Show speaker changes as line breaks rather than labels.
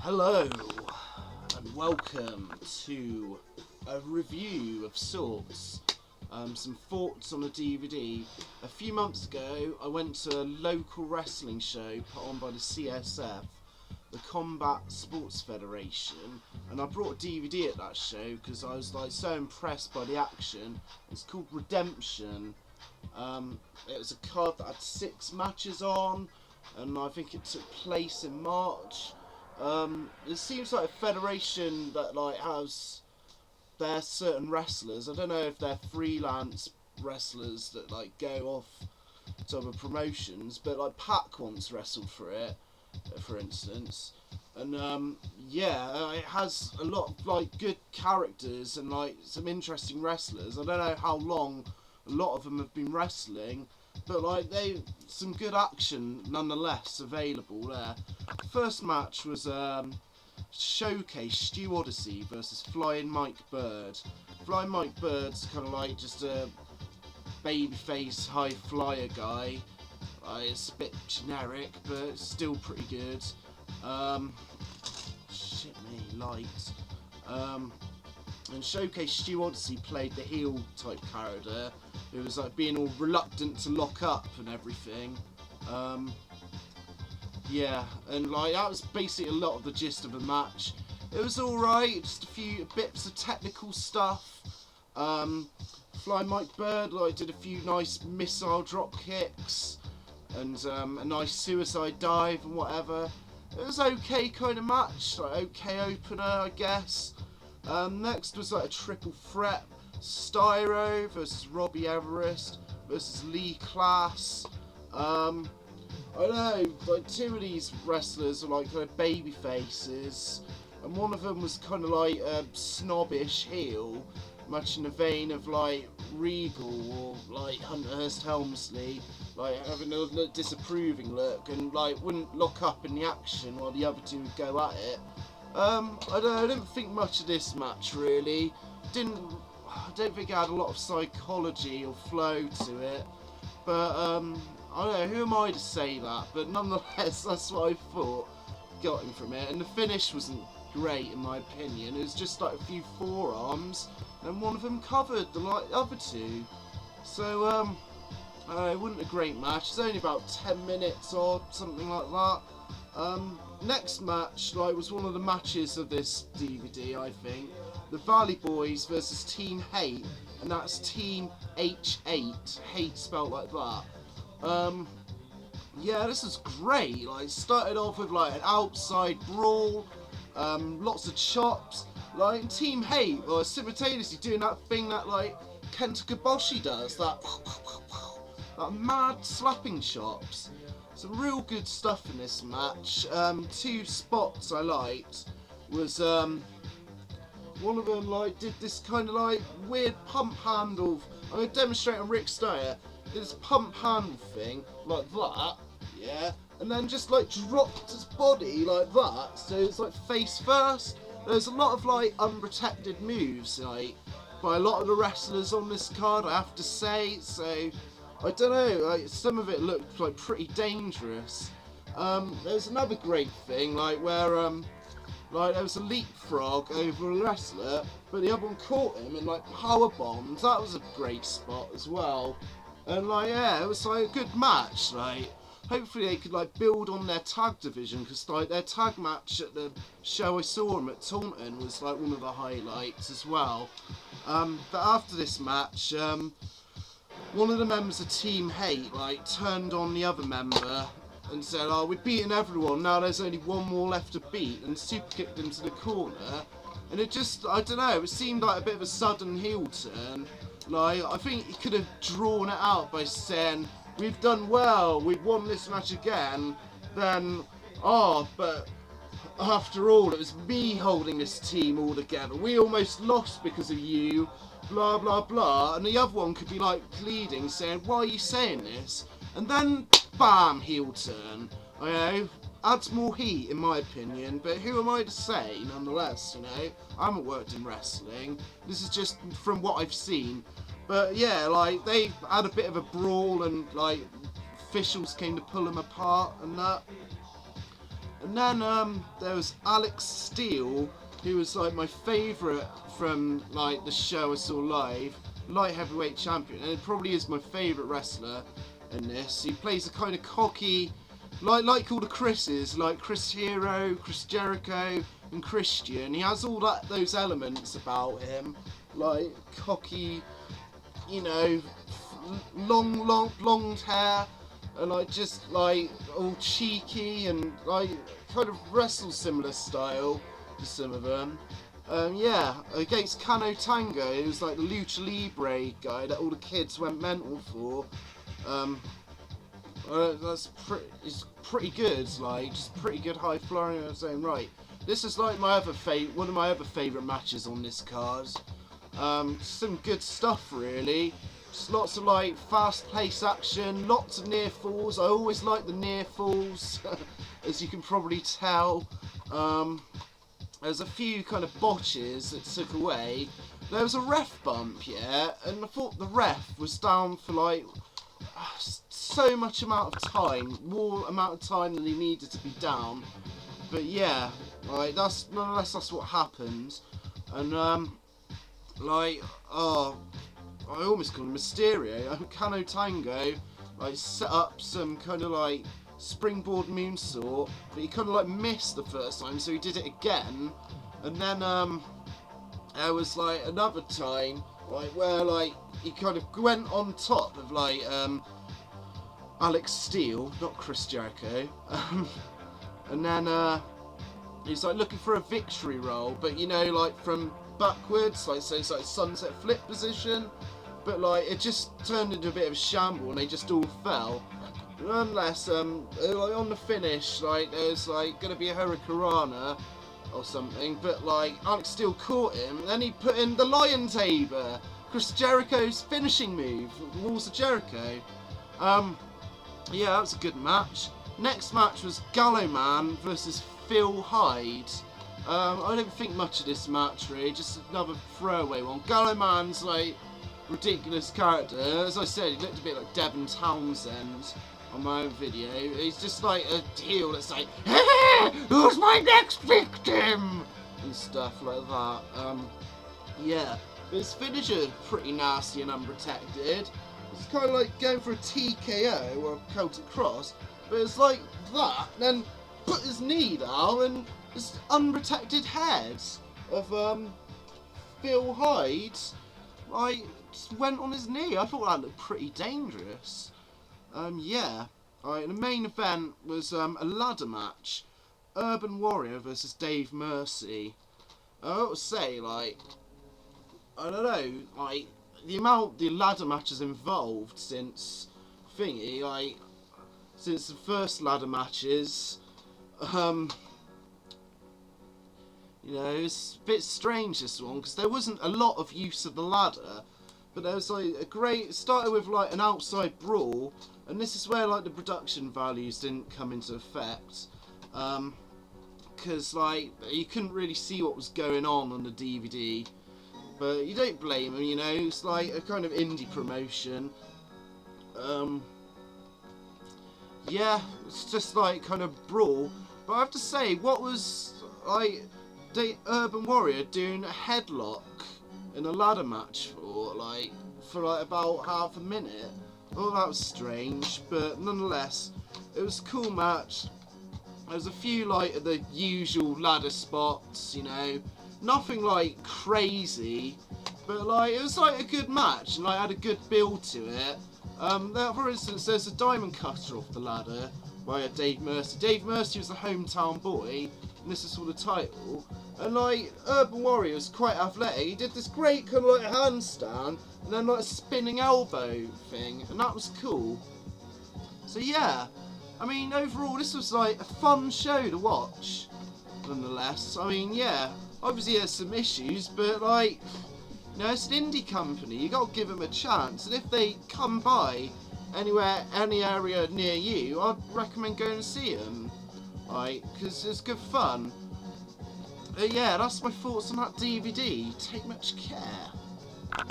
Hello, and welcome to a review of sorts. Some thoughts on a DVD. A few months ago, I went to a local wrestling show put on by the CSF, the Combat Sports Federation, and I brought a DVD at that show because I was so impressed by the action. It's called Redemption. It was a card that had 6 matches on, and I think it took place in March. It seems like a federation that has their certain wrestlers. I don't know if they're freelance wrestlers that go off to other promotions, but Pac once wrestled for it, for instance. And it has a lot of good characters and some interesting wrestlers. I don't know how long a lot of them have been wrestling, but some good action nonetheless available there. First match was Showcase Stu Odyssey versus Flying Mike Bird. Flying Mike Bird's kind of just a babyface high flyer guy. It's a bit generic, but it's still pretty good. And Showcase Stu Odyssey played the heel type character who was being all reluctant to lock up and everything. And that was basically a lot of the gist of the match. It was alright, just a few bits of technical stuff. Flying Mike Bird did a few nice missile drop kicks and a nice suicide dive and whatever. It was okay kind of match, okay opener I guess. Next was a triple threat. Styro versus Robbie Everest versus Lee Class. I don't know, 2 of these wrestlers are kind of baby faces, and one of them was kind of a snobbish heel, much in the vein of Regal or Hunter Hearst Helmsley, having a disapproving look and wouldn't lock up in the action while the other 2 would go at it. I didn't think much of this match really. I don't think it had a lot of psychology or flow to it, but I don't know, who am I to say that, but nonetheless that's what I thought getting from it. And the finish wasn't great in my opinion. It was just a few forearms and one of them covered the other 2, so it wasn't a great match. It's only about 10 minutes or something like that. Next match was one of the matches of this DVD, I think. The Valley Boys versus Team Hate, and that's Team H8, hate spelled like that. This was great. It started off with an outside brawl, lots of chops. Team Hate simultaneously doing that thing that Kenta Koboshi does, that mad slapping chops. Some real good stuff in this match. 2 spots I liked was one of them did this kind of weird pump handle. I'm going to demonstrate on Rick Steyer. Did this pump handle thing like that, yeah, and then just dropped his body like that, so it's face first. There's a lot of unprotected moves by a lot of the wrestlers on this card, I have to say, so I don't know, some of it looked pretty dangerous. There's another great thing where there was a leapfrog over a wrestler, but the other one caught him and power bombed. That was a great spot as well. And it was a good match. Hopefully they could build on their tag division, because their tag match at the show I saw them at Taunton was one of the highlights as well. But after this match, one of the members of Team Hate turned on the other member and said, "Oh, we've beaten everyone, now there's only one more left to beat," and super kicked him to the corner. And it just, I don't know, it seemed a bit of a sudden heel turn. I think he could have drawn it out by saying, "We've done well, we've won this match again," then, but after all, it was me holding this team all together. We almost lost because of you, blah blah blah. And the other one could be pleading, saying, "Why are you saying this?" And then, bam, heel turn. Adds more heat in my opinion, but who am I to say nonetheless, I haven't worked in wrestling. This is just from what I've seen. But yeah, they had a bit of a brawl and officials came to pull them apart and that. And then there was Alex Steele, who was like my favourite from like the show I saw live, light heavyweight champion, and it probably is my favourite wrestler in this. He plays a kind of cocky, like all the Chris's, like Chris Hero, Chris Jericho, and Christian. He has all those elements about him, like cocky, you know, long blonde hair, and like just like all cheeky and like kind of wrestle similar style to some of them. Yeah, against Kano Tango, he was like the Lucha Libre guy that all the kids went mental for. It's pretty good, like just pretty good high flying in its own right. This is like one of my other favourite matches on this card. Some good stuff really. Just lots of like fast-paced action, lots of near falls. I always like the near falls, as you can probably tell. There's a few kind of botches that took away. There was a ref bump, yeah, and I thought the ref was down for like so much amount of time, more amount of time than he needed to be down. But yeah, like nonetheless that's what happened. And I almost called him Mysterio. Kano Tango like set up some kind of like springboard moonsault, but he kind of like missed the first time, so he did it again. And then there was like another time like where like he kind of went on top of like Alex Steele, not Chris Jericho, and then he's like looking for a victory roll, but you know, like from backwards, like so it's like sunset flip position, but like it just turned into a bit of a shamble and they just all fell. Nonetheless, like on the finish, like there's like gonna be a Hurricanrana or something, but like Alex Steele caught him, and then he put in the Lion Tabor, Chris Jericho's finishing move, Walls of Jericho. Yeah, that was a good match. Next match was Gallo Man versus Phil Hyde. I don't think much of this match really, just another throwaway one. Gallo Man's like ridiculous character. As I said, he looked a bit like Devon Townsend on my own video. He's just like a heel that's like, hey, who's my next victim? And stuff like that. Yeah, but his finisher pretty nasty and unprotected. It's kind of like going for a TKO or a Celtic Cross, but it's like that, then put his knee down and this unprotected head of Phil Hyde like just went on his knee. I thought that looked pretty dangerous. Yeah. Alright, the main event was a ladder match. Urban Warrior versus Dave Mercy. I would say, like, I don't know, like, the amount the ladder matches involved since thingy, like, since the first ladder matches, you know, it's a bit strange this one, because there wasn't a lot of use of the ladder, but there was like it started with like an outside brawl, and this is where like the production values didn't come into effect, because like you couldn't really see what was going on the DVD, but you don't blame them, you know, it's like a kind of indie promotion. Yeah, it's just like kind of brawl, but I have to say, what was like the Urban Warrior doing a headlock in a ladder match for like about half a minute? Oh, that was strange, but nonetheless, it was a cool match. There was a few like of the usual ladder spots, you know, nothing like crazy, but like it was like a good match and like had a good build to it. There, for instance, there's a diamond cutter off the ladder by Dave Mercy. Dave Mercy was the hometown boy, and this is for the title. And like Urban Warrior was quite athletic. He did this great kind of like handstand, and then like a spinning elbow thing, and that was cool. So yeah, I mean overall this was like a fun show to watch. Nonetheless, I mean yeah, obviously there's some issues, but like, you know, it's an indie company, you gotta give them a chance, and if they come by anywhere, any area near you, I'd recommend going to see them, like, because it's good fun. Yeah, that's my thoughts on that DVD. Take much care.